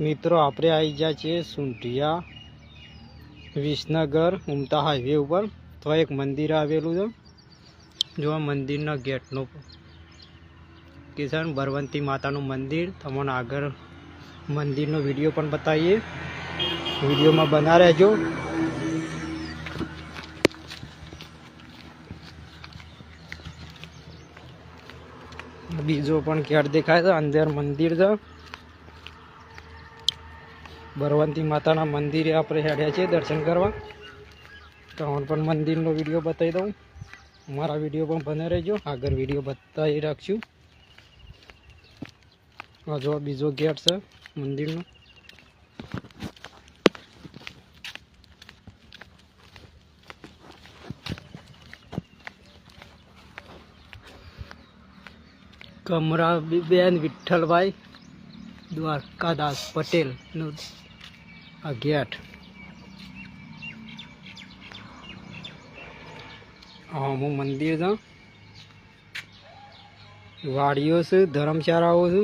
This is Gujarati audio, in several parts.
મિત્રો આપણે આવી ગયા છીએ સુંઢિયા વિસનગર ઉમતા હાઈવે ઉપર. તો એક મંદિર આવેલું છે. જો આ મંદિરના ગેટનો કિશન બરવંતી માતાનું મંદિર. તમને આગળ મંદિરનો વિડીયો પણ બતાવીએ. વિડીયોમાં બના રહેજો. બીજો પણ ગેટ દેખાય છે. અંદર મંદિર છે. બરવંતી માતાના મંદિરે આપણે હેડ્યા છીએ દર્શન કરવા. તમને પણ મંદિરનો વિડીયો બતાવી દઉં. મારા વિડીયો પણ બને રહેજો. આગળ વિડીયો બતાવી રાખશું. આ જો બીજો ગેટ છે મંદિરનો. કમરાબેન વિઠ્ઠલભાઈ દ્વારકાદાસ પટેલનું આ ગેટ. હું મંદિર છે. વાડીઓ છે, ધર્મશાળાઓ છે.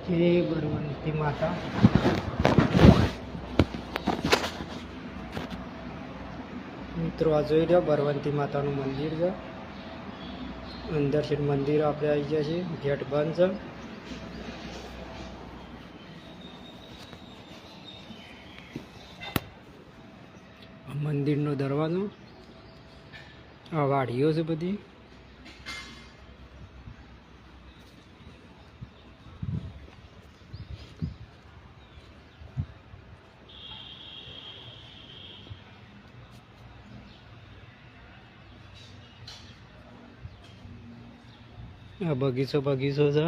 જય બરવંતી માતા. મિત્રો આ જોઈ લો બરવંતી માતાનું મંદિર છે. અંદર છે મંદિર આપણે આવી ગયા છીએ. ગેટ બંધ છે. મંદિરનો દરવાજો. આ વાડીઓ છે બધી. આ બગીચો છે.